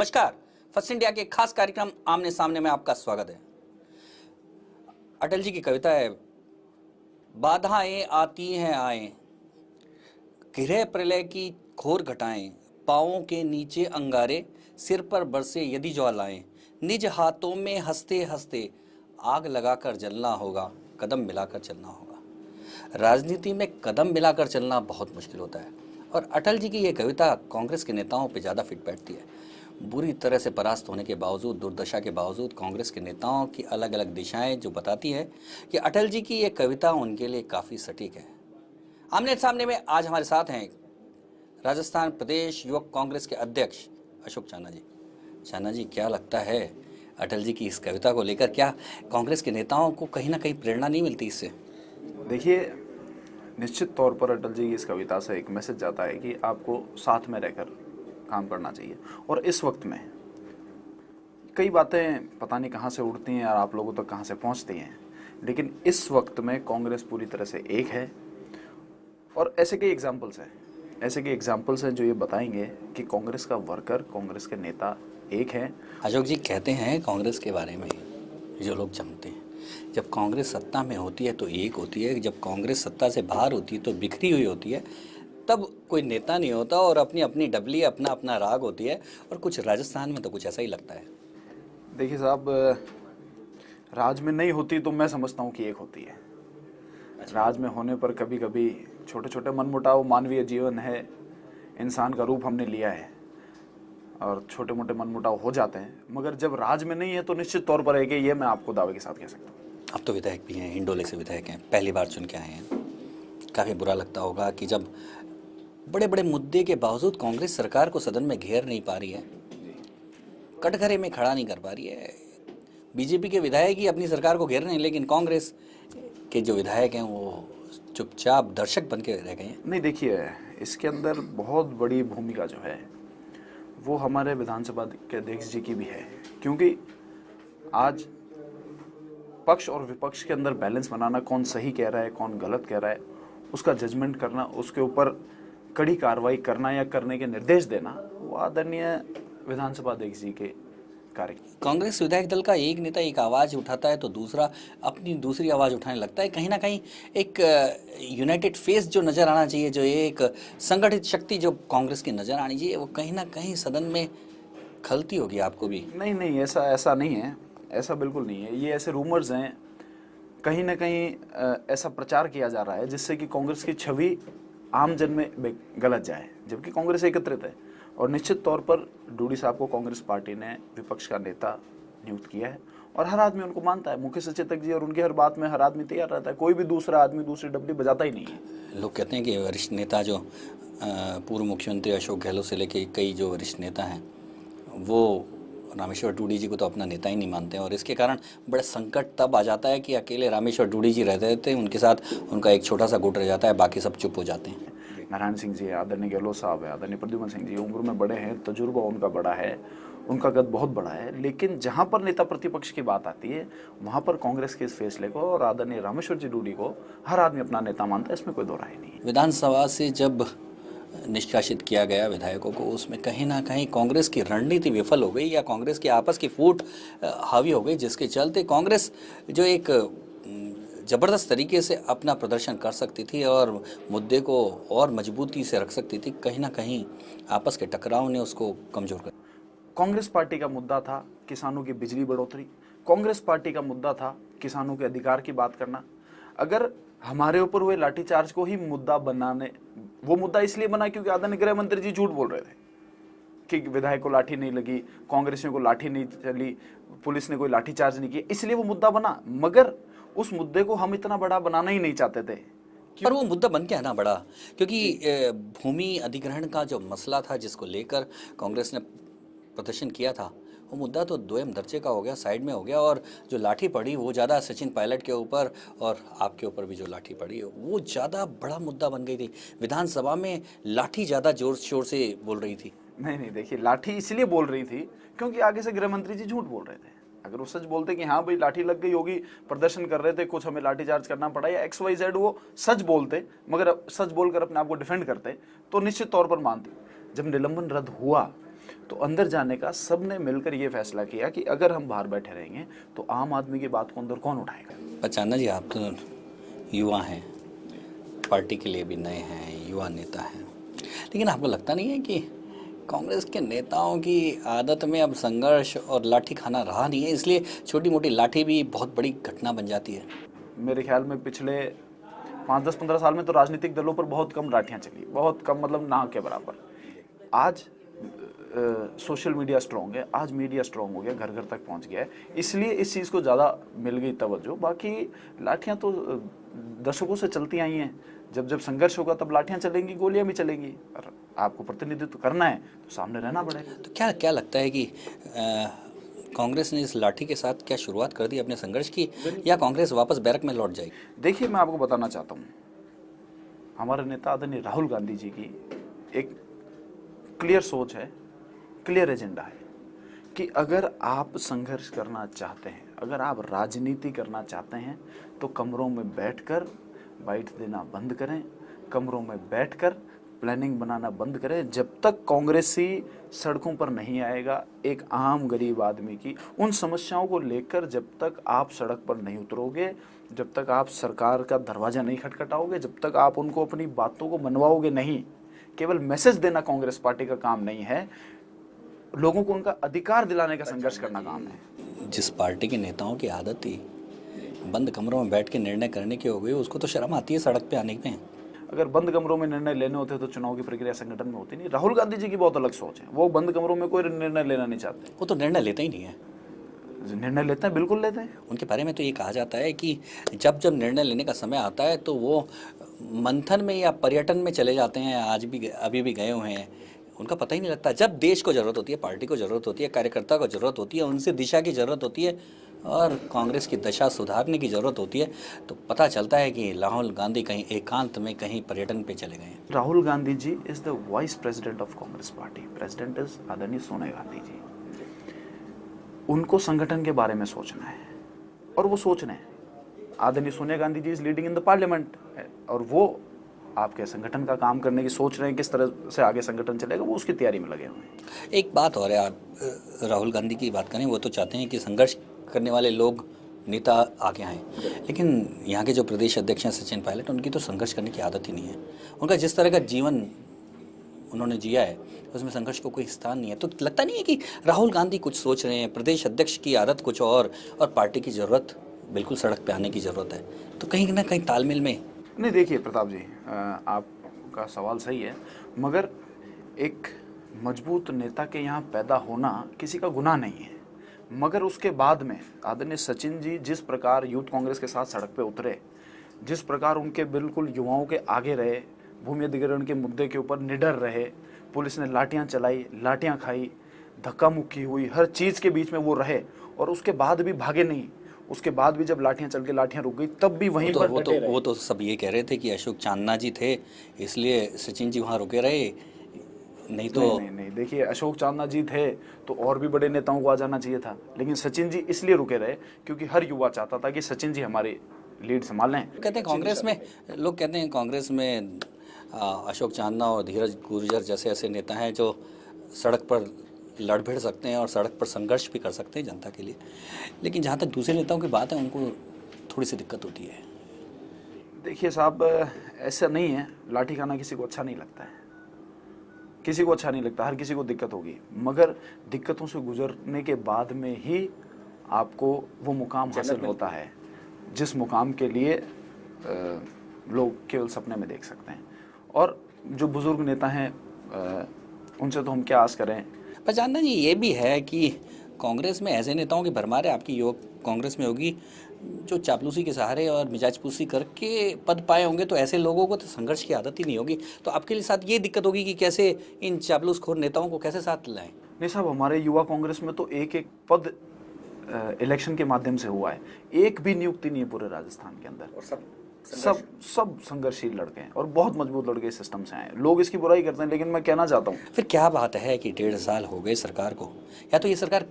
नमस्कार। First India के खास कार्यक्रम आमने सामने में आपका स्वागत है। अटल जी की कविता है, बाधाएं आती हैं आए, घिरे प्रलय की घोर घटाएं, पांवों के नीचे अंगारे, सिर पर बरसे यदि ज्वालाएं, निज हाथों में हंसते हंसते आग लगाकर जलना होगा, कदम मिलाकर चलना होगा। राजनीति में कदम मिलाकर चलना बहुत मुश्किल होता है और अटल जी की ये कविता कांग्रेस के नेताओं पे ज़्यादा फिट बैठती है। बुरी तरह से परास्त होने के बावजूद, दुर्दशा के बावजूद कांग्रेस के नेताओं की अलग अलग दिशाएं जो बताती है कि अटल जी की ये कविता उनके लिए काफ़ी सटीक है। आमने सामने में आज हमारे साथ हैं राजस्थान प्रदेश युवक कांग्रेस के अध्यक्ष अशोक चाना जी। चाना जी, क्या लगता है अटल जी की इस कविता को लेकर, क्या कांग्रेस के नेताओं को कहीं ना कहीं प्रेरणा नहीं मिलती इससे? देखिए, निश्चित तौर पर अटल जी की इस कविता से एक मैसेज जाता है कि आपको साथ में रहकर काम करना चाहिए। और इस वक्त में कई बातें पता नहीं कहाँ से उड़ती हैं और आप लोगों तक कहाँ से पहुँचती हैं, लेकिन इस वक्त में कांग्रेस पूरी तरह से एक है। और ऐसे कई एग्जाम्पल्स हैं जो ये बताएंगे कि कांग्रेस का वर्कर, कांग्रेस के नेता एक हैं। अशोक जी, कहते हैं कांग्रेस के बारे में जो लोग जानते हैं, जब कांग्रेस सत्ता में होती है तो एक होती है, जब कांग्रेस सत्ता से बाहर होती है तो बिखरी हुई होती है, तब कोई नेता नहीं होता और अपनी अपनी डबली, अपना अपना राग होती है। और कुछ राजस्थान में तो कुछ ऐसा ही लगता है। देखिए साहब, राज में नहीं होती तो मैं समझता हूँ कि एक होती है। राज में होने पर कभी कभी छोटे छोटे मनमुटाव, मानवीय जीवन है, इंसान का रूप हमने लिया है और छोटे मोटे मनमुटाव हो जाते हैं, मगर जब राज में नहीं है तो निश्चित तौर पर है कि ये मैं आपको दावे के साथ कह सकता हूँ। अब तो विधायक भी हैं, हिंडोले से विधायक हैं, पहली बार चुन के आए हैं। काफ़ी बुरा लगता होगा कि जब बड़े बड़े मुद्दे के बावजूद कांग्रेस सरकार को सदन में घेर नहीं पा रही है, कटघरे में खड़ा नहीं कर पा रही है। बीजेपी के विधायक ही अपनी सरकार को घेर रहे हैं, लेकिन कांग्रेस के जो विधायक हैं वो चुपचाप दर्शक बन के रह गए हैं। नहीं, देखिए, इसके अंदर बहुत बड़ी भूमिका जो है वो हमारे विधानसभा के अध्यक्ष जी की भी है, क्योंकि आज पक्ष और विपक्ष के अंदर बैलेंस बनाना, कौन सही कह रहा है कौन गलत कह रहा है, उसका जजमेंट करना, उसके ऊपर कड़ी कार्रवाई करना या करने के निर्देश देना, वो आदरणीय विधानसभा अध्यक्ष जी के कार्य। कांग्रेस विधायक दल का एक नेता एक आवाज़ उठाता है तो दूसरा अपनी दूसरी आवाज़ उठाने लगता है। कहीं ना कहीं एक यूनाइटेड फेस जो नज़र आना चाहिए, जो एक संगठित शक्ति जो कांग्रेस की नज़र आनी चाहिए, वो कहीं ना कहीं सदन में खलती होगी आपको भी। नहीं, ऐसा नहीं है, ऐसा बिल्कुल नहीं है। ये ऐसे रूमर्स हैं, कहीं ना कहीं ऐसा प्रचार किया जा रहा है जिससे कि कांग्रेस की छवि आम जन में गलत जाए, जबकि कांग्रेस एकत्रित है। और निश्चित तौर पर डूडी साहब को कांग्रेस पार्टी ने विपक्ष का नेता नियुक्त किया है और हर आदमी उनको मानता है। मुख्य सचेतक जी और उनकी हर बात में हर आदमी तैयार रहता है, कोई भी दूसरा आदमी दूसरी डबली बजाता ही नहीं है। लोग कहते हैं कि वरिष्ठ नेता जो पूर्व मुख्यमंत्री अशोक गहलोत से लेके कई जो वरिष्ठ नेता हैं वो रामेश्वर डूडी जी को तो अपना नेता ही नहीं मानते हैं, और इसके कारण बड़ा संकट तब आ जाता है कि अकेले रामेश्वर डूडी जी रहते थे, उनके साथ उनका एक छोटा सा गुट रह जाता है, बाकी सब चुप हो जाते हैं। नारायण सिंह जी, आदरणीय गहलोत साहब है, आदरणीय प्रद्युमन सिंह जी उम्र में बड़े हैं, तजुर्बा उनका बड़ा है, उनका कद बहुत बड़ा है, लेकिन जहां पर नेता प्रतिपक्ष की बात आती है वहां पर कांग्रेस के इस फैसले को और आदरणीय रामेश्वर जी डूडी को हर आदमी अपना नेता मानता है, इसमें कोई दो राय नहीं है। विधानसभा से जब निष्कासित किया गया विधायकों को, उसमें कहीं ना कहीं कांग्रेस की रणनीति विफल हो गई या कांग्रेस की आपस की फूट हावी हो गई, जिसके चलते कांग्रेस जो एक ज़बरदस्त तरीके से अपना प्रदर्शन कर सकती थी और मुद्दे को और मजबूती से रख सकती थी, कहीं ना कहीं आपस के टकराव ने उसको कमज़ोर कर। कांग्रेस पार्टी का मुद्दा था किसानों की बिजली बढ़ोतरी, कांग्रेस पार्टी का मुद्दा था किसानों के अधिकार की बात करना। अगर हमारे ऊपर हुए लाठीचार्ज को ही मुद्दा बनाने, वो मुद्दा इसलिए बना क्योंकि आदरणीय गृह मंत्री जी झूठ बोल रहे थे कि विधायक को लाठी नहीं लगी, कांग्रेसियों को लाठी नहीं चली, पुलिस ने कोई लाठीचार्ज नहीं किया, इसलिए वो मुद्दा बना। मगर उस मुद्दे को हम इतना बड़ा बनाना ही नहीं चाहते थे। पर वो मुद्दा बन के है ना बड़ा, क्योंकि भूमि अधिग्रहण का जो मसला था जिसको लेकर कांग्रेस ने प्रदर्शन किया था, वो मुद्दा तो दोयम दर्जे का हो गया, साइड में हो गया। और जो लाठी पड़ी वो ज़्यादा सचिन पायलट के ऊपर और आपके ऊपर भी जो लाठी पड़ी वो ज़्यादा बड़ा मुद्दा बन गई थी। विधानसभा में लाठी ज़्यादा जोर शोर से बोल रही थी। नहीं, देखिए, लाठी इसलिए बोल रही थी क्योंकि आगे से गृह मंत्री जी झूठ बोल रहे थे। अगर वो सच बोलते कि हाँ भाई लाठी लग गई होगी, प्रदर्शन कर रहे थे, कुछ हमें लाठी चार्ज करना पड़ा या XYZ, वो सच बोलते, मगर सच बोलकर अपने आप को डिफेंड करते, तो निश्चित तौर पर मानते। जब निलंबन रद्द हुआ तो अंदर जाने का सबने मिलकर ये फैसला किया कि अगर हम बाहर बैठे रहेंगे तो आम आदमी की बात को अंदर कौन उठाएगा। पहचाना जी, आप तो युवा हैं, पार्टी के लिए भी नए हैं, युवा नेता हैं, लेकिन आपको लगता नहीं है कि कांग्रेस के नेताओं की आदत में अब संघर्ष और लाठी खाना रहा नहीं है, इसलिए छोटी मोटी लाठी भी बहुत बड़ी घटना बन जाती है? मेरे ख्याल में पिछले 5-10-15 साल में तो राजनीतिक दलों पर बहुत कम लाठियां चली, बहुत कम, मतलब ना के बराबर। आज सोशल मीडिया स्ट्रॉन्ग है, आज मीडिया स्ट्रॉन्ग हो गया, घर घर तक पहुंच गया है, इसलिए इस चीज़ को ज़्यादा मिल गई तवज्जो। बाकी लाठियां तो दशकों से चलती आई हैं। जब जब संघर्ष होगा तब लाठियां चलेंगी, गोलियां भी चलेंगी। और आपको प्रतिनिधित्व करना है तो सामने रहना पड़ेगा। तो क्या क्या लगता है कि कांग्रेस ने इस लाठी के साथ क्या शुरुआत कर दी अपने संघर्ष की, या कांग्रेस वापस बैरक में लौट जाएगी? देखिए, मैं आपको बताना चाहता हूँ, हमारे नेता आदरणीय राहुल गांधी जी की एक क्लियर सोच है, क्लियर एजेंडा है कि अगर आप संघर्ष करना चाहते हैं, अगर आप राजनीति करना चाहते हैं तो कमरों में बैठकर बाइट देना बंद करें, कमरों में बैठकर प्लानिंग बनाना बंद करें। जब तक कांग्रेसी सड़कों पर नहीं आएगा, एक आम गरीब आदमी की उन समस्याओं को लेकर जब तक आप सड़क पर नहीं उतरोगे, जब तक आप सरकार का दरवाजा नहीं खटखटाओगे, जब तक आप उनको अपनी बातों को मनवाओगे नहीं, केवल मैसेज देना कांग्रेस पार्टी का काम नहीं है, लोगों को उनका अधिकार दिलाने का संघर्ष करना काम है। जिस पार्टी के नेताओं की आदत थी बंद कमरों में बैठ के निर्णय करने की हो गई, उसको तो शर्म आती है सड़क पे आने में। अगर बंद कमरों में निर्णय लेने होते तो चुनाव की प्रक्रिया संगठन में होती नहीं। राहुल गांधी जी की बहुत अलग सोच है, वो बंद कमरों में कोई निर्णय लेना नहीं चाहते। वो तो निर्णय लेते ही नहीं है। निर्णय लेते हैं, बिल्कुल लेते हैं। उनके बारे में तो ये कहा जाता है कि जब जब निर्णय लेने का समय आता है तो वो मंथन में या पर्यटन में चले जाते हैं, आज भी अभी भी गए हुए हैं। उनका पता ही नहीं लगता, जब देश को ज़रूरत होती है, पार्टी को ज़रूरत होती है, कार्यकर्ता को ज़रूरत होती है, उनसे दिशा की ज़रूरत होती है और कांग्रेस की दशा सुधारने की ज़रूरत होती है, तो पता चलता है कि राहुल गांधी कहीं एकांत में कहीं पर्यटन पे चले गए हैं। Rahul Gandhi ji is the vice president of Congress party, president is आदरणीय सोनिया गांधी जी। उनको संगठन के बारे में सोचना है और वो सोच रहे हैं। आदरणीय Sonia Gandhi ji is leading in the parliament, और वो आपके संगठन का काम करने की सोच रहे हैं, किस तरह से आगे संगठन चलेगा, वो उसकी तैयारी में लगे हुए हैं। एक बात और है, आप राहुल गांधी की बात करें, वो तो चाहते हैं कि संघर्ष करने वाले लोग नेता आगे आएँ, लेकिन यहाँ के जो प्रदेश अध्यक्ष हैं सचिन पायलट, उनकी तो संघर्ष करने की आदत ही नहीं है। उनका जिस तरह का जीवन उन्होंने जिया है उसमें संघर्ष को कोई स्थान नहीं है। तो लगता नहीं है कि राहुल गांधी कुछ सोच रहे हैं, प्रदेश अध्यक्ष की आदत कुछ और पार्टी की ज़रूरत बिल्कुल सड़क पे आने की ज़रूरत है, तो कहीं ना कहीं तालमेल में नहीं। देखिए प्रताप जी, आपका सवाल सही है, मगर एक मजबूत नेता के यहाँ पैदा होना किसी का गुनाह नहीं है। मगर उसके बाद में आदरणीय सचिन जी जिस प्रकार यूथ कांग्रेस के साथ सड़क पे उतरे, जिस प्रकार उनके बिल्कुल युवाओं के आगे रहे, भूमि अधिग्रहण के मुद्दे के ऊपर निडर रहे, पुलिस ने लाठियां चलाई, लाठियां खाई, धक्का मुक्की हुई, हर चीज़ के बीच में वो रहे और उसके बाद भी भागे नहीं। उसके बाद भी जब लाठियां चल के लाठियां रुक गई तब भी वहीं पर डटे रहे। वो तो सब ये कह रहे थे कि अशोक चांदना जी थे इसलिए सचिन जी वहाँ रुके रहे, नहीं तो नहीं। देखिए, अशोक चांदना जी थे तो और भी बड़े नेताओं को आ जाना चाहिए था, लेकिन सचिन जी इसलिए रुके रहे क्योंकि हर युवा चाहता था कि सचिन जी हमारी लीड संभालें। कहते हैं कांग्रेस में, लोग कहते हैं कांग्रेस में अशोक चांदना और धीरज गुर्जर जैसे ऐसे नेता हैं जो सड़क पर लड़ भिड़ सकते हैं और सड़क पर संघर्ष भी कर सकते हैं जनता के लिए, लेकिन जहाँ तक दूसरे नेताओं की बात है उनको थोड़ी सी दिक्कत होती है। देखिए साहब, ऐसा नहीं है, लाठी खाना किसी को अच्छा नहीं लगता है, किसी को अच्छा नहीं लगता, हर किसी को दिक्कत होगी, मगर दिक्कतों से गुजरने के बाद में ही आपको वो मुकाम हासिल होता है जिस मुकाम के लिए लोग केवल सपने में देख सकते हैं। और जो बुजुर्ग नेता हैं उनसे तो हम क्या आस करें। पर जानना जी ये भी है कि कांग्रेस में ऐसे नेताओं की भरमार है, आपकी युवक कांग्रेस में होगी, जो चापलूसी के सहारे और मिजाजपूसी करके पद पाए होंगे, तो ऐसे लोगों को तो संघर्ष की आदत ही नहीं होगी। तो आपके लिए साथ ये दिक्कत होगी कि कैसे इन चापलूसखोर नेताओं को कैसे साथ लाएं। नहीं साहब, हमारे युवा कांग्रेस में तो एक एक पद इलेक्शन के माध्यम से हुआ है, एक भी नियुक्ति नहीं है पूरे राजस्थान के अंदर, और सब संघर्षशील लड़के हैं और बहुत मजबूत लड़के इस सिस्टम से आए हैं। लोग इसकी बुराई करते हैं, लेकिन मैं कहना चाहता हूँ फिर क्या बात है कि 1.5 साल हो गए सरकार को, या तो ये सरकार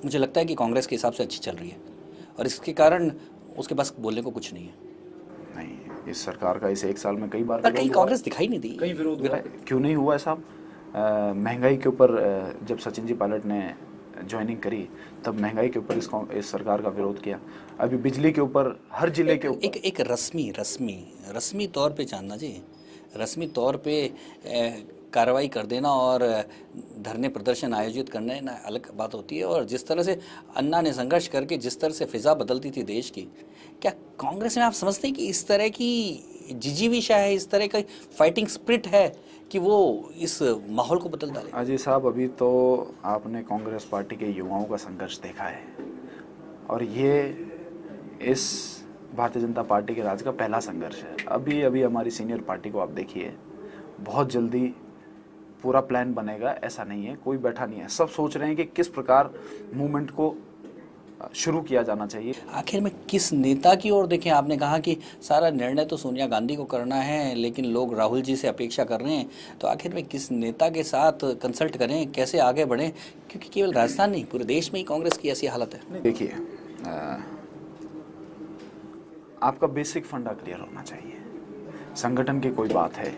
मुझे लगता है कि कांग्रेस के हिसाब से अच्छी चल रही है और इसके कारण उसके पास बोलने को कुछ नहीं है। नहीं, इस सरकार का इस 1 साल में कई बार पर कहीं कांग्रेस दिखाई नहीं दी, कई विरोध हुआ है। क्यों नहीं हुआ है साहब? महंगाई के ऊपर जब सचिन जी पायलट ने ज्वाइनिंग करी तब महंगाई के ऊपर इस सरकार का विरोध किया। अभी बिजली के ऊपर हर जिले के ऊपर एक रस्मी तौर पे चांदना जी, रस्मी तौर पे कार्रवाई कर देना और धरने प्रदर्शन आयोजित करना ना अलग बात होती है। और जिस तरह से अन्ना ने संघर्ष करके जिस तरह से फिजा बदलती थी देश की, क्या कांग्रेस में आप समझते हैं कि इस तरह की जिजीविशा है, इस तरह का फाइटिंग स्पिरिट है कि वो इस माहौल को बदल डाले? अजय साहब, अभी तो आपने कांग्रेस पार्टी के युवाओं का संघर्ष देखा है और ये इस भारतीय जनता पार्टी के राज का पहला संघर्ष है। अभी अभी हमारी सीनियर पार्टी को आप देखिए, बहुत जल्दी पूरा प्लान बनेगा ऐसा नहीं है, कोई बैठा नहीं है, सब सोच रहे हैं कि किस प्रकार मूवमेंट को शुरू किया जाना चाहिए। आखिर में किस नेता की ओर देखें? आपने कहा कि सारा निर्णय तो सोनिया गांधी को करना है, लेकिन लोग राहुल जी से अपेक्षा कर रहे हैं, तो आखिर में किस नेता के साथ कंसल्ट करें, कैसे आगे बढ़ें? क्योंकि केवल राजस्थान नहीं, पूरे देश में ही कांग्रेस की ऐसी हालत है। देखिए, आपका बेसिक फंडा क्लियर होना चाहिए। संगठन की कोई बात है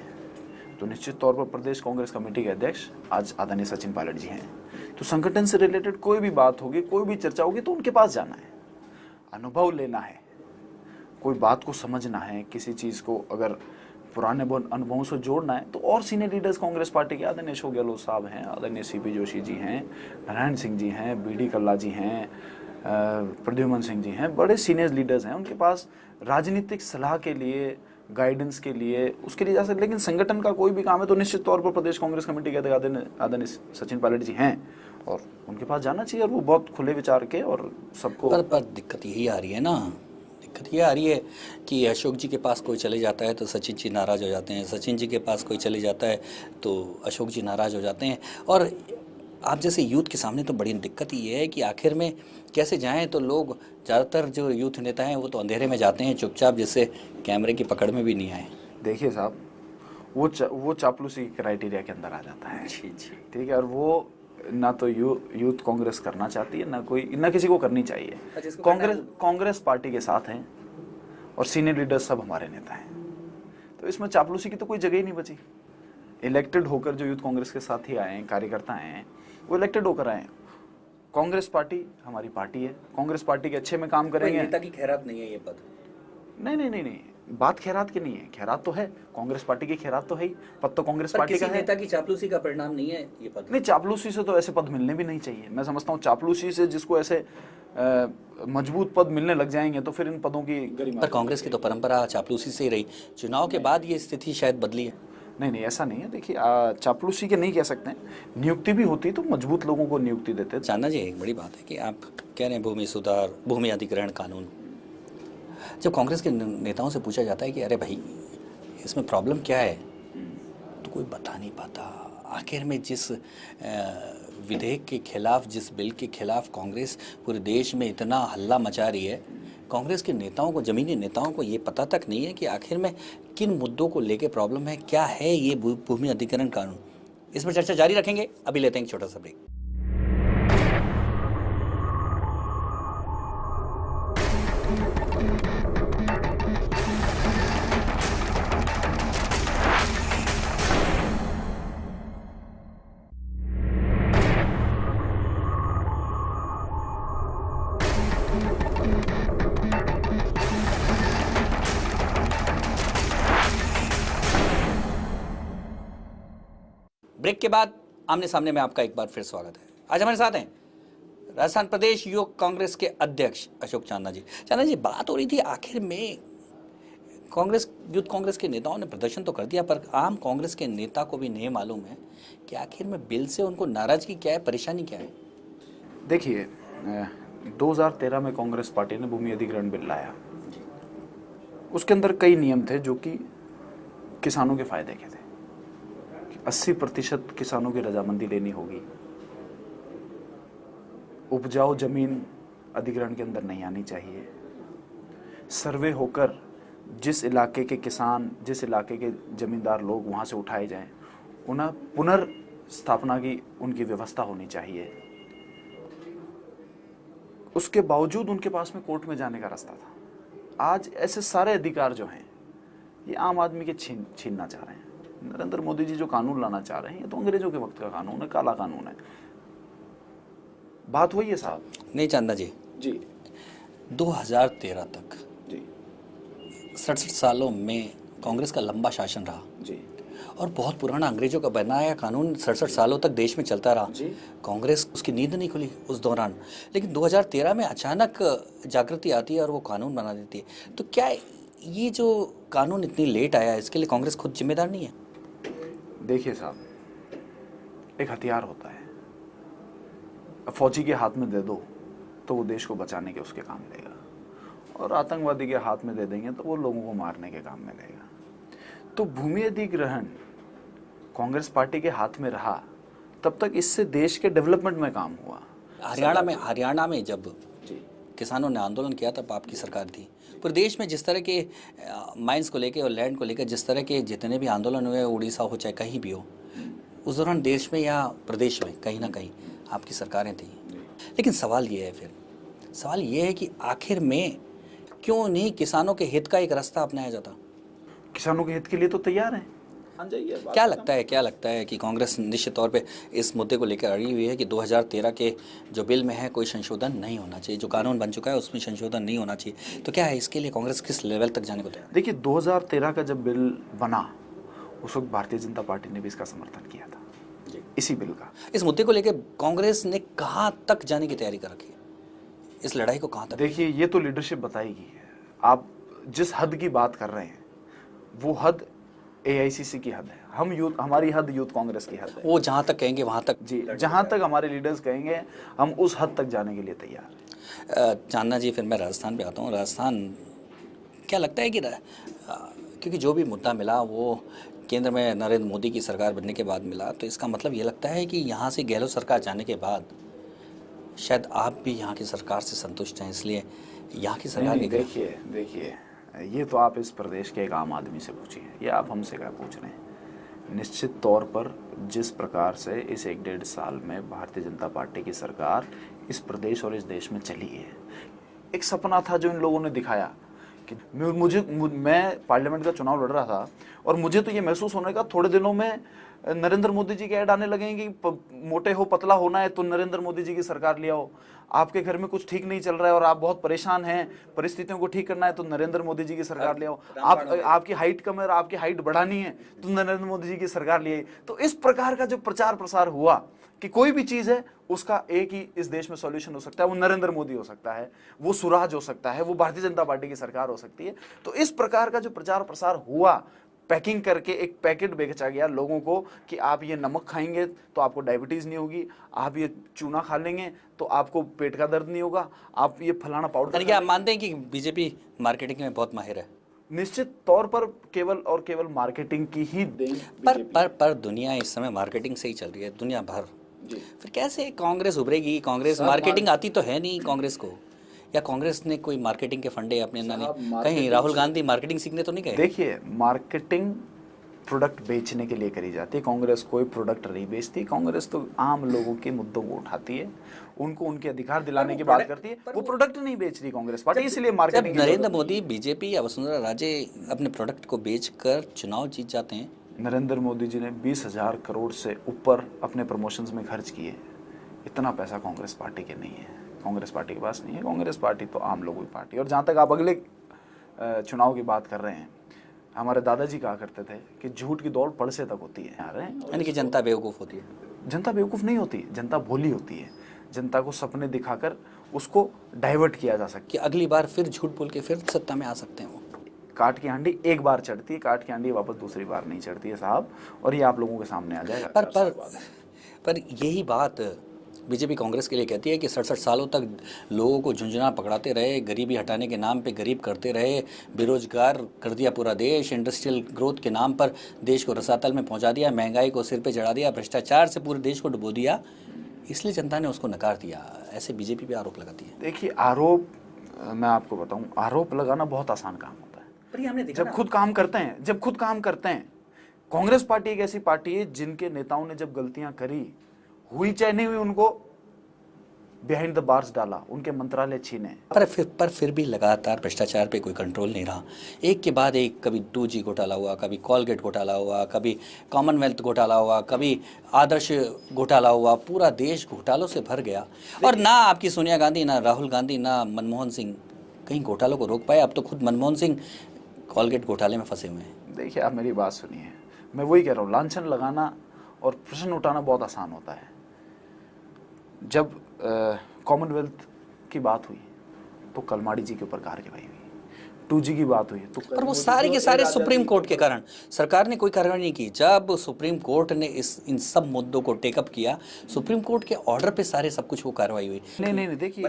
तो निश्चित तौर पर प्रदेश कांग्रेस कमेटी के अध्यक्ष आज आदरणीय सचिन पायलट जी हैं, तो संगठन से रिलेटेड कोई भी बात होगी, कोई भी चर्चा होगी तो उनके पास जाना है, अनुभव लेना है, कोई बात को समझना है, किसी चीज़ को अगर पुराने अनुभवों से जोड़ना है तो और सीनियर लीडर्स कांग्रेस पार्टी के आदरणीय अशोक गहलोत साहब हैं, आदरणीय सीपी जोशी जी हैं, नारायण सिंह जी हैं, बीडी कल्ला जी हैं, प्रद्युमन सिंह जी हैं, बड़े सीनियर लीडर्स हैं, उनके पास राजनीतिक सलाह के लिए, गाइडेंस के लिए, उसके लिए जा सकते। लेकिन संगठन का कोई भी काम है तो निश्चित तौर पर प्रदेश कांग्रेस कमेटी के आदरणीय सचिन पायलट जी हैं और उनके पास जाना चाहिए, और वो बहुत खुले विचार के और सबको। पर दिक्कत यही आ रही है ना, दिक्कत ये आ रही है कि अशोक जी के पास कोई चले जाता है तो सचिन जी नाराज़ हो जाते हैं, सचिन जी के पास कोई चले जाता है तो अशोक जी नाराज़ हो जाते हैं। और आप जैसे यूथ के सामने तो बड़ी दिक्कत ये है कि आखिर में कैसे जाएं? तो लोग ज़्यादातर जो यूथ नेता हैं वो तो अंधेरे में जाते हैं चुपचाप, जिससे कैमरे की पकड़ में भी नहीं आए। देखिए साहब, वो चापलूसी क्राइटेरिया के अंदर आ जाता है। जी जी, ठीक है, और वो ना तो यूथ कांग्रेस करना चाहती है, ना किसी को करनी चाहिए। कांग्रेस पार्टी के साथ हैं और सीनियर लीडर्स सब हमारे नेता हैं, तो इसमें चापलूसी की तो कोई जगह ही नहीं बची। इलेक्टेड होकर जो यूथ कांग्रेस के साथ ही आए हैं, कार्यकर्ता हैं, वो इलेक्टेड होकर आए हैं। कांग्रेस पार्टी हमारी पार्टी है, कांग्रेस पार्टी के अच्छे में काम करेंगे। नेता की खैरात नहीं है ये पद? नहीं, बात खैरात की नहीं है, खैरात तो है, कांग्रेस पार्टी की खैरात तो है ही, पद तो कांग्रेस पार्टी का है। नेता की चापलूसी का परिणाम नहीं है ये पद? नहीं, चापलूसी से तो ऐसे पद मिलने भी नहीं चाहिए। मैं समझता हूँ चापलूसी से जिसको ऐसे मजबूत पद मिलने लग जाएंगे तो फिर इन पदों की गरिमा। पर कांग्रेस की तो परंपरा चापलूसी से ही रही, चुनाव के बाद ये स्थिति शायद बदली है। नहीं, ऐसा नहीं है। देखिए, चापलूसी के नहीं कह सकते हैं, नियुक्ति भी होती तो मजबूत लोगों को नियुक्ति देते। चांदना जी, एक बड़ी बात है कि आप कह रहे हैं भूमि सुधार, भूमि अधिग्रहण कानून, जब कांग्रेस के नेताओं से पूछा जाता है कि अरे भाई इसमें प्रॉब्लम क्या है, तो कोई बता नहीं पाता। आखिर में जिस विधेयक के खिलाफ, जिस बिल के खिलाफ कांग्रेस पूरे देश में इतना हल्ला मचा रही है, कांग्रेस के नेताओं को, जमीनी नेताओं को ये पता तक नहीं है कि आखिर में किन मुद्दों को लेके प्रॉब्लम है, क्या है ये भूमि अधिग्रहण कानून। इस पर चर्चा जारी रखेंगे, अभी लेते हैं एक छोटा सा ब्रेक। ब्रेक के बाद आमने सामने में आपका एक बार फिर स्वागत है। आज हमारे साथ हैं राजस्थान प्रदेश युवक कांग्रेस के अध्यक्ष अशोक चांदना जी। चांदना जी, बात हो रही थी आखिर में कांग्रेस, यूथ कांग्रेस के नेताओं ने प्रदर्शन तो कर दिया, पर आम कांग्रेस के नेता को भी नहीं मालूम है कि आखिर में बिल से उनको नाराजगी क्या है, परेशानी क्या है। देखिए, 2013 में कांग्रेस पार्टी ने भूमि अधिग्रहण बिल लाया। उसके अंदर कई नियम थे जो कि किसानों के फायदे के थे। 80% किसानों की रजामंदी लेनी होगी, उपजाऊ जमीन अधिग्रहण के अंदर नहीं आनी चाहिए, सर्वे होकर जिस इलाके के किसान, जिस इलाके के जमींदार लोग वहाँ से उठाए जाएं, उन्हें पुनर्स्थापना की उनकी व्यवस्था होनी चाहिए। उसके बावजूद उनके पास में कोर्ट में जाने का रास्ता था। आज ऐसे सारे अधिकार जो हैं ये आम आदमी के छीनना चाह रहे हैं। नरेंद्र मोदी जी जो कानून लाना चाह रहे हैं ये तो अंग्रेजों के वक्त का कानून है, काला कानून है। बात वही है साहब। नहीं चांदा जी, जी 2013 तक जी 67 सालों में कांग्रेस का लंबा शासन रहा जी और बहुत पुराना अंग्रेजों का बनाया कानून 67 सालों तक देश में चलता रहा। जी। कांग्रेस उसकी नींद नहीं खुली उस दौरान, लेकिन 2013 में अचानक जागृति आती है और वो कानून बना देती है। तो क्या ये जो कानून इतनी लेट आया इसके लिए कांग्रेस खुद जिम्मेदार नहीं है? देखिए साहब, एक हथियार होता है, अब फौजी के हाथ में दे दो तो वो देश को बचाने के उसके काम लेगा, और आतंकवादी के हाथ में दे देंगे तो वो लोगों को मारने के काम में लेगा। तो भूमि अधिग्रहण कांग्रेस पार्टी के हाथ में रहा तब तक इससे देश के डेवलपमेंट में काम हुआ। हरियाणा में जब जी किसानों ने आंदोलन किया तब आपकी सरकार थी। पूरे देश में जिस तरह के माइंस को लेके और लैंड को लेकर जिस तरह के जितने भी आंदोलन हुए, उड़ीसा हो चाहे कहीं भी हो, उस दौरान देश में या प्रदेश में कहीं ना कहीं आपकी सरकारें थी। लेकिन सवाल ये है कि आखिर में क्यों नहीं किसानों के हित का एक रास्ता अपनाया जाता? किसानों के हित के लिए तो तैयार है। क्या लगता है कि कांग्रेस निश्चित तौर पे इस मुद्दे को लेकर अड़ी हुई है कि 2013 के जो बिल में है कोई संशोधन नहीं होना चाहिए, जो कानून बन चुका है उसमें संशोधन नहीं होना चाहिए? तो क्या है इसके लिए कांग्रेस किस लेवल तक जाने को तैयार है? देखिए 2013 का जब बिल बना उस वक्त भारतीय जनता पार्टी ने भी इसका समर्थन किया था, इसी बिल का। इस मुद्दे को लेकर कांग्रेस ने कहाँ तक जाने की तैयारी कर रखी है? इस लड़ाई को कहाँ तक? देखिए ये तो लीडरशिप बताएगी। आप जिस हद की बात कर रहे हैं वो हद एआईसीसी की हद है, हमारी हद यूथ कांग्रेस की हद है। वो जहाँ तक कहेंगे वहाँ तक? जी, जहाँ तक हमारे लीडर्स कहेंगे हम उस हद तक जाने के लिए तैयार हैं। चांदना जी, फिर मैं राजस्थान पे आता हूँ। राजस्थान क्या लगता है कि क्योंकि जो भी मुद्दा मिला वो केंद्र में नरेंद्र मोदी की सरकार बनने के बाद मिला, तो इसका मतलब ये लगता है कि यहाँ से गहलोत सरकार जाने के बाद शायद आप भी यहाँ की सरकार से संतुष्ट हैं, इसलिए यहाँ की सरकार की। देखिए ये तो आप इस प्रदेश के एक आम आदमी से पूछिए, ये आप हमसे क्या पूछ रहे हैं। निश्चित तौर पर जिस प्रकार से इस 1-1.5 साल में भारतीय जनता पार्टी की सरकार इस प्रदेश और इस देश में चली है, एक सपना था जो इन लोगों ने दिखाया कि मैं पार्लियामेंट का चुनाव लड़ रहा था और मुझे तो ये महसूस होने का थोड़े दिनों में नरेंद्र मोदी जी के ऐड आने लगेंगे कि मोटे हो पतला होना है तो नरेंद्र मोदी जी की सरकार ले आओ, आपके घर में कुछ ठीक नहीं चल रहा है और आप बहुत परेशान हैं, परिस्थितियों को ठीक करना है तो नरेंद्र मोदी जी की सरकार ले आओ, आपकी हाइट कम है और आपकी हाइट बढ़ानी है तो नरेंद्र मोदी जी की सरकार ले आई। तो इस प्रकार का जो प्रचार प्रसार हुआ कि कोई भी चीज है उसका एक ही इस देश में सॉल्यूशन हो सकता है, वो नरेंद्र मोदी हो सकता है, वो स्वराज हो सकता है, वो भारतीय जनता पार्टी की सरकार हो सकती है। तो इस प्रकार का जो प्रचार प्रसार हुआ, पैकिंग करके एक पैकेट बेचा गया लोगों को कि आप ये नमक खाएंगे तो आपको डायबिटीज नहीं होगी, आप ये चूना खा लेंगे तो आपको पेट का दर्द नहीं होगा, आप ये फलाना पाउडर। यानी कि आप मानते हैं कि बीजेपी मार्केटिंग में बहुत माहिर है? निश्चित तौर पर केवल और केवल मार्केटिंग की ही देन। पर दुनिया इस समय मार्केटिंग से ही चल रही है, दुनिया भर। फिर कैसे कांग्रेस उभरेगी? कांग्रेस मार्केटिंग आती तो है नहीं कांग्रेस को, या कांग्रेस ने कोई मार्केटिंग के फंडे अपने ना नहीं? कहीं राहुल गांधी मार्केटिंग सीखने तो नहीं गए? देखिए मार्केटिंग प्रोडक्ट बेचने के लिए करी जाती है, कांग्रेस कोई प्रोडक्ट नहीं बेचती। कांग्रेस तो आम लोगों के मुद्दों को उठाती है, उनको उनके अधिकार दिलाने की बात करती है, वो प्रोडक्ट नहीं बेच रही कांग्रेस पार्टी, इसलिए मार्केटिंग। नरेंद्र मोदी, बीजेपी या वसुंधरा राजे अपने प्रोडक्ट को बेचकर चुनाव जीत जाते हैं। नरेंद्र मोदी जी ने 20,000 करोड़ से ऊपर अपने प्रमोशंस में खर्च किए। इतना पैसा कांग्रेस पार्टी के नहीं है, कांग्रेस पार्टी के पास नहीं है। कांग्रेस पार्टी तो आम लोगों की पार्टी। और जहाँ तक आप अगले चुनाव की बात कर रहे हैं, हमारे दादाजी कहा करते थे कि झूठ की दौड़ पड़से तक होती है। यानी कि जनता बेवकूफ़ होती है? जनता बेवकूफ़ नहीं होती, जनता भोली होती है। जनता को सपने दिखाकर उसको डाइवर्ट किया जा सकता है कि अगली बार फिर झूठ बोल के फिर सत्ता में आ सकते हैं। वो काट की हांडी एक बार चढ़ती है, काट की हांडी वापस दूसरी बार नहीं चढ़ती है साहब, और ये आप लोगों के सामने आ जाएगा। पर यही बात बीजेपी कांग्रेस के लिए कहती है कि 67 सालों तक लोगों को झुंझुना पकड़ाते रहे, गरीबी हटाने के नाम पे गरीब करते रहे, बेरोजगार कर दिया पूरा देश, इंडस्ट्रियल ग्रोथ के नाम पर देश को रसातल में पहुंचा दिया, महंगाई को सिर पे चढ़ा दिया, भ्रष्टाचार से पूरे देश को डुबो दिया, इसलिए जनता ने उसको नकार दिया। ऐसे बीजेपी पे आरोप लगाती है। देखिए आरोप, मैं आपको बताऊं, आरोप लगाना बहुत आसान काम होता है, पर ये हमने देखा जब खुद काम करते हैं। कांग्रेस पार्टी एक ऐसी पार्टी है जिनके नेताओं ने जब गलतियां करी, हुई चाहे नहीं हुई, उनको बिहाइंड द बार्स डाला, उनके मंत्रालय छीने। पर फिर भी लगातार भ्रष्टाचार पे कोई कंट्रोल नहीं रहा। एक के बाद एक, कभी 2G घोटाला हुआ, कभी कॉलगेट घोटाला हुआ, कभी कॉमनवेल्थ घोटाला हुआ, कभी आदर्श घोटाला हुआ। पूरा देश घोटालों से भर गया और ना आपकी सोनिया गांधी, ना राहुल गांधी, ना मनमोहन सिंह कहीं घोटालों को रोक पाए। अब तो खुद मनमोहन सिंह कॉलगेट घोटाले में फंसे हुए हैं। देखिए, आप मेरी बात सुनिए, मैं वही कह रहा हूँ, लांछन लगाना और प्रश्न उठाना बहुत आसान होता है। जब कॉमनवेल्थ की बात हुई तो कलमाड़ी जी के ऊपर कार्रवाई हुई, 2G की बात हुई तो पर वो सारे के सारे सुप्रीम कोर्ट के कारण, सरकार ने कोई कार्रवाई नहीं की। जब सुप्रीम कोर्ट ने इन सब मुद्दों को टेकअप किया, सुप्रीम कोर्ट के ऑर्डर पे सारे सब कुछ वो कार्रवाई हुई। नहीं, देखिए,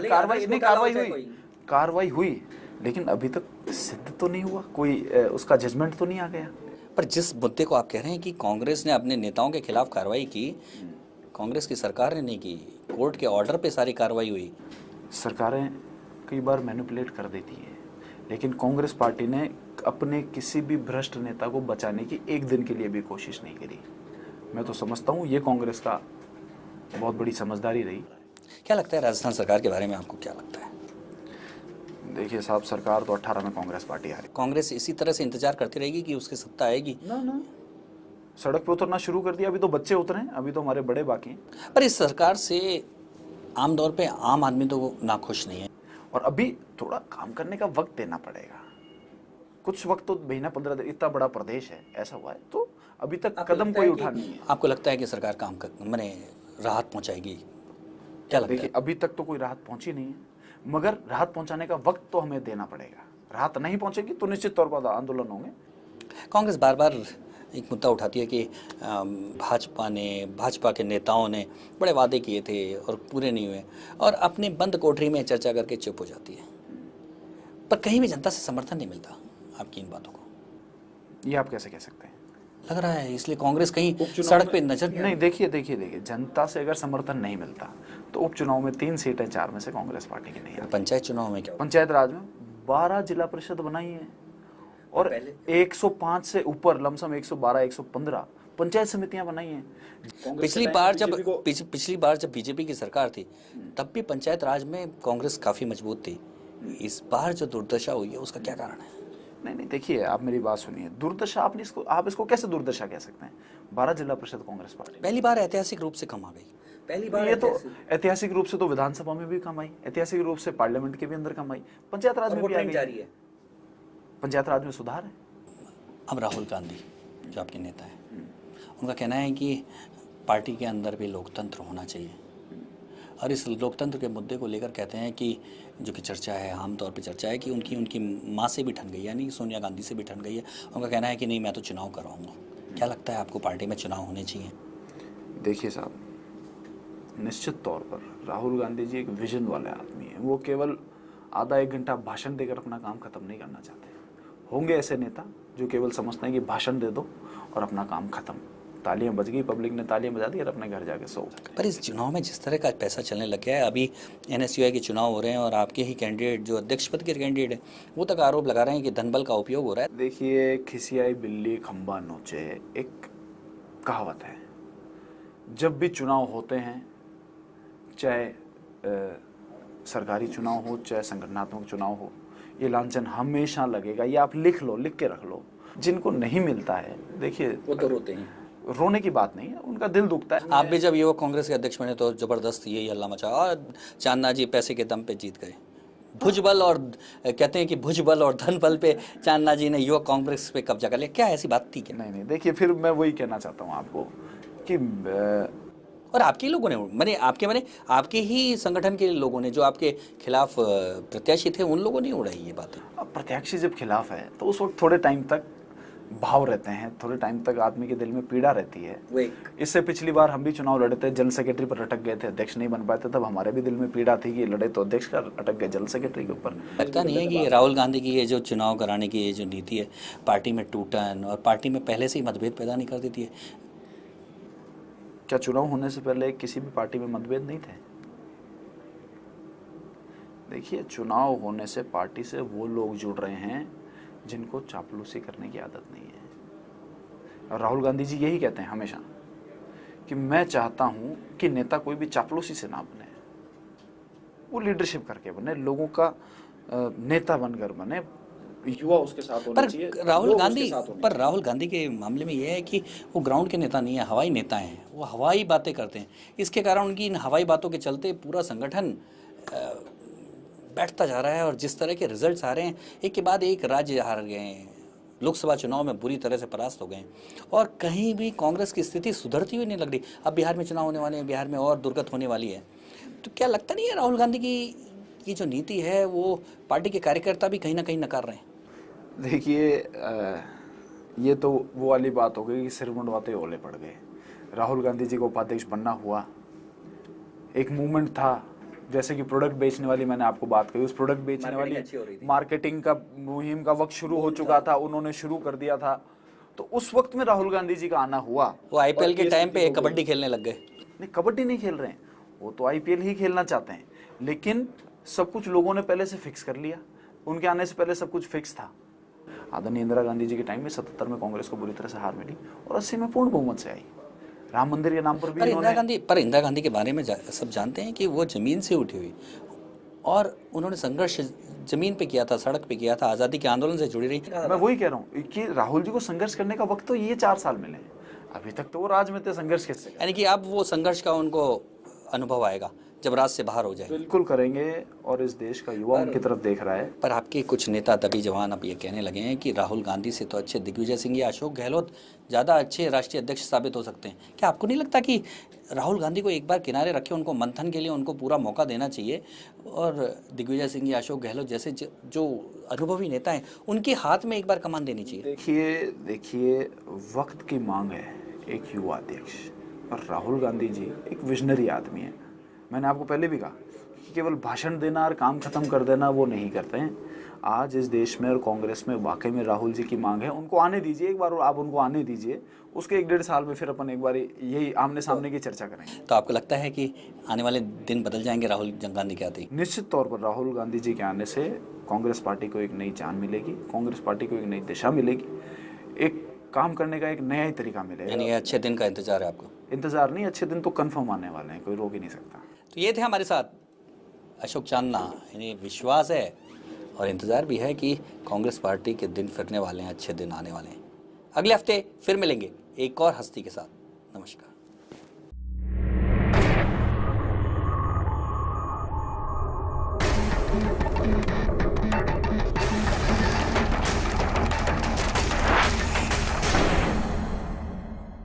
कार्रवाई हुई, लेकिन अभी तक सिद्ध तो नहीं हुआ, कोई उसका जजमेंट तो नहीं आ गया। पर जिस मुद्दे को आप कह रहे हैं कि कांग्रेस ने अपने नेताओं के खिलाफ कार्रवाई की, कांग्रेस की सरकार ने नहीं की, कोर्ट के ऑर्डर पे सारी कार्रवाई हुई। सरकारें कई बार मैनिपुलेट कर देती है, लेकिन कांग्रेस पार्टी ने अपने किसी भी भ्रष्ट नेता को बचाने की एक दिन के लिए भी कोशिश नहीं करी। मैं तो समझता हूँ ये कांग्रेस का बहुत बड़ी समझदारी रही। क्या लगता है राजस्थान सरकार के बारे में, आपको क्या लगता है? देखिए साहब, सरकार तो 18 में कांग्रेस पार्टी हारी। कांग्रेस इसी तरह से इंतजार करती रहेगी कि उसकी सत्ता आएगी? ना, सड़क पे उतरना शुरू कर दिया। अभी तो बच्चे उतरे हैं, अभी तो हमारे बड़े बाकी हैं। पर इस सरकार से आमतौर पे आम आदमी तो नाखुश नहीं है। और अभी थोड़ा काम करने का वक्त देना पड़ेगा, कुछ वक्त तो महीना 15 दिन, इतना बड़ा प्रदेश है, ऐसा हुआ है तो अभी तक कदम कोई उठा नहीं है। आपको लगता है कि सरकार काम कर मैंने राहत पहुंचाएगी? क्या लगता है? देखिए, अभी तक तो कोई राहत पहुंची नहीं है, मगर राहत पहुंचाने का वक्त तो हमें देना पड़ेगा। राहत नहीं पहुंचेगी तो निश्चित तौर पर आंदोलन होंगे। कांग्रेस बार बार एक मुद्दा उठाती है कि भाजपा के नेताओं ने बड़े वादे किए थे और पूरे नहीं हुए, और अपने बंद कोठरी में चर्चा करके चुप हो जाती है। पर कहीं भी जनता से समर्थन नहीं मिलता आपकी इन बातों को। ये आप कैसे कह सकते हैं? लग रहा है इसलिए कांग्रेस कहीं सड़क पे नजर नहीं। देखिए, जनता से अगर समर्थन नहीं मिलता तो उपचुनाव में 3 सीटें 4 में से कांग्रेस पार्टी की नहीं आती। पंचायत चुनाव में क्या? पंचायत राज में 12 जिला परिषद बनाई है और 105 से ऊपर, लमसम 112 115 पंचायत समितियां बनाई हैं। पिछली बार जब बीजेपी की सरकार थी तब भी पंचायत राज में कांग्रेस काफी मजबूत थी। इस बार जो दुर्दशा हुई है उसका क्या कारण है? नहीं, देखिए, आप मेरी बात सुनिए। दुर्दशा, आप इसको कैसे दुर्दशा कह सकते हैं? 12 जिला परिषद कांग्रेस पार्टी पहली बार ऐतिहासिक रूप से कम आ गई। पहली बार ये तो ऐतिहासिक रूप से तो विधानसभा में भी कम आई, ऐतिहासिक रूप से पार्लियामेंट के भी अंदर कम आई, पंचायत राज में भी आ गई। पंचायत राज में सुधार है। अब राहुल गांधी जो आपके नेता हैं, उनका कहना है कि पार्टी के अंदर भी लोकतंत्र होना चाहिए, और इस लोकतंत्र के मुद्दे को लेकर कहते हैं कि जो कि चर्चा है, आमतौर पे चर्चा है कि उनकी माँ से भी ठन गई, यानी सोनिया गांधी से भी ठन गई है। उनका कहना है कि नहीं, मैं तो चुनाव करवाऊंगा। क्या लगता है आपको, पार्टी में चुनाव होने चाहिए? देखिए साहब, निश्चित तौर पर राहुल गांधी जी एक विजन वाले आदमी हैं। वो केवल आधा 1 घंटा भाषण देकर अपना काम खत्म नहीं करना चाहते। होंगे ऐसे नेता जो केवल समझते हैं कि भाषण दे दो और अपना काम खत्म, तालियां बज गई, पब्लिक ने तालियां बजा दी और अपने घर जाके सो। पर इस चुनाव में जिस तरह का पैसा चलने लग गया है, अभी NSUI के चुनाव हो रहे हैं और आपके ही कैंडिडेट जो अध्यक्ष पद के कैंडिडेट है वो तक आरोप लगा रहे हैं कि धनबल का उपयोग हो रहा है। देखिए, खिसियाई बिल्ली खंबा नोचे, एक कहावत है। जब भी चुनाव होते हैं, चाहे सरकारी चुनाव हो चाहे संगठनात्मक चुनाव हो, ये लांछन हमेशा लगेगा। ये आप लिख के रख लो। जिनको नहीं मिलता है, देखिए, वो तो रोते हैं। रोने की बात नहीं है, उनका दिल दुखता है। आप भी जब युवक कांग्रेस के अध्यक्ष बने तो जबरदस्त यही हल्ला मचा और चांदना जी पैसे के दम पे जीत गए। भुजबल और कहते हैं कि भुजबल और धनबल पे चांदना जी ने युवक कांग्रेस पे कब्जा कर लिया। क्या ऐसी बात थी क्या? नहीं, देखिए, फिर मैं वही कहना चाहता हूँ आपको कि और आपके लोगों ने आपके ही संगठन के लोगों ने, जो आपके खिलाफ प्रत्याशी थे, उन लोगों ने उड़ाई ये बातें। अब प्रत्याशी जब खिलाफ है तो उस वक्त थोड़े टाइम तक भाव रहते हैं, थोड़े टाइम तक आदमी के दिल में पीड़ा रहती है। इससे पिछली बार हम भी चुनाव लड़े थे, जनरल सेक्रेटरी पर अटक गए थे, अध्यक्ष नहीं बन पाए थे, तब हमारे भी दिल में पीड़ा थी कि लड़े तो अध्यक्ष का, अटक गए जनरल सेक्रेटरी के ऊपर। लगता नहीं है कि राहुल गांधी की ये जो चुनाव कराने की ये जो नीति है, पार्टी में टूटन और पार्टी में पहले से ही मतभेद पैदा नहीं कर देती है? क्या चुनाव होने से पहले किसी भी पार्टी में मतभेद नहीं थे? देखिए, चुनाव होने से पार्टी से वो लोग जुड़ रहे हैं जिनको चापलूसी करने की आदत नहीं है। और राहुल गांधी जी यही कहते हैं हमेशा कि मैं चाहता हूं कि नेता कोई भी चापलूसी से ना बने। वो लीडरशिप करके बने, लोगों का नेता बनकर बने, युवा उसके साथ होने चाहिए, लोग उसके साथ होने पर राहुल गांधी के मामले में यह है कि वो ग्राउंड के नेता नहीं है, हवाई नेता हैं। वो हवाई बातें करते हैं, इसके कारण उनकी इन हवाई बातों के चलते पूरा संगठन बैठता जा रहा है और जिस तरह के रिजल्ट्स आ रहे हैं, एक के बाद एक राज्य हार गए हैं, लोकसभा चुनाव में बुरी तरह से परास्त हो गए हैं और कहीं भी कांग्रेस की स्थिति सुधरती हुई नहीं लग रही। अब बिहार में चुनाव होने वाले हैं, बिहार में और दुर्गत होने वाली है। तो क्या लगता नहीं है राहुल गांधी की ये जो नीति है वो पार्टी के कार्यकर्ता भी कहीं ना कहीं नकार रहे हैं? देखिए, ये तो वो वाली बात हो गई कि सिर मुंडवाते ओले पड़ गए। राहुल गांधी जी को उपाध्यक्ष बनना हुआ, एक मूवमेंट था, जैसे कि प्रोडक्ट बेचने वाली मैंने आपको बात कही, उस प्रोडक्ट बेचने वाली मार्केटिंग का मुहिम का वक्त शुरू हो चुका था, उन्होंने शुरू कर दिया था। तो उस वक्त में राहुल गांधी जी का आना हुआ। वो आईपीएल के टाइम पे कबड्डी खेलने लग गए। नहीं, कबड्डी नहीं खेल रहे हैं, वो तो आईपीएल ही खेलना चाहते हैं, लेकिन सब कुछ लोगों ने पहले से फिक्स कर लिया। उनके आने से पहले सब कुछ फिक्स था। आदरणीय इंदिरा गांधी जी के टाइम में 77 में कांग्रेस को बुरी तरह से हार मिली और 80 में पूर्ण बहुमत से आई। राम मंदिर के नाम पर भी इंदिरा गांधी के बारे में सब जानते हैं कि वो जमीन से उठी हुई और उन्होंने संघर्ष जमीन पे किया था, सड़क पे किया था, आज़ादी के आंदोलन से जुड़ी रही। मैं वही कह रहा हूँ कि राहुल जी को संघर्ष करने का वक्त तो ये 4 साल मिले, अभी तक तो वो राज में थे, संघर्ष कैसे? यानी कि अब वो संघर्ष का उनको अनुभव आएगा जब राज से बाहर हो जाए। बिल्कुल करेंगे और इस देश का युवा उनकी तरफ देख रहा है। पर आपके कुछ नेता दबी जवान अब ये कहने लगे हैं कि राहुल गांधी से तो अच्छे दिग्विजय सिंह या अशोक गहलोत ज़्यादा अच्छे राष्ट्रीय अध्यक्ष साबित हो सकते हैं। क्या आपको नहीं लगता कि राहुल गांधी को एक बार किनारे रखे, उनको मंथन के लिए उनको पूरा मौका देना चाहिए और दिग्विजय सिंह या अशोक गहलोत जैसे जो अनुभवी नेता हैं उनके हाथ में एक बार कमान देनी चाहिए? देखिए वक्त की मांग है एक युवा अध्यक्ष, और राहुल गांधी जी एक विजनरी आदमी है। मैंने आपको पहले भी कहा कि केवल भाषण देना और काम खत्म कर देना वो नहीं करते हैं। आज इस देश में और कांग्रेस में वाकई में राहुल जी की मांग है, उनको आने दीजिए एक बार, और आप उनको आने दीजिए, उसके 1-1.5 साल में फिर अपन एक बार यही आमने सामने की चर्चा करेंगे। तो आपको लगता है कि आने वाले दिन बदल जाएंगे राहुल गांधी के आते? निश्चित तौर पर राहुल गांधी जी के आने से कांग्रेस पार्टी को एक नई जान मिलेगी, कांग्रेस पार्टी को एक नई दिशा मिलेगी, एक काम करने का एक नया ही तरीका मिलेगा। यानी अच्छे दिन का इंतजार है आपको? इंतजार नहीं, अच्छे दिन तो कन्फर्म आने वाले हैं, कोई रोक ही नहीं सकता। तो ये थे हमारे साथ अशोक चांदना। इन्हें विश्वास है और इंतज़ार भी है कि कांग्रेस पार्टी के दिन फिरने वाले हैं, अच्छे दिन आने वाले हैं। अगले हफ्ते फिर मिलेंगे एक और हस्ती के साथ। नमस्कार।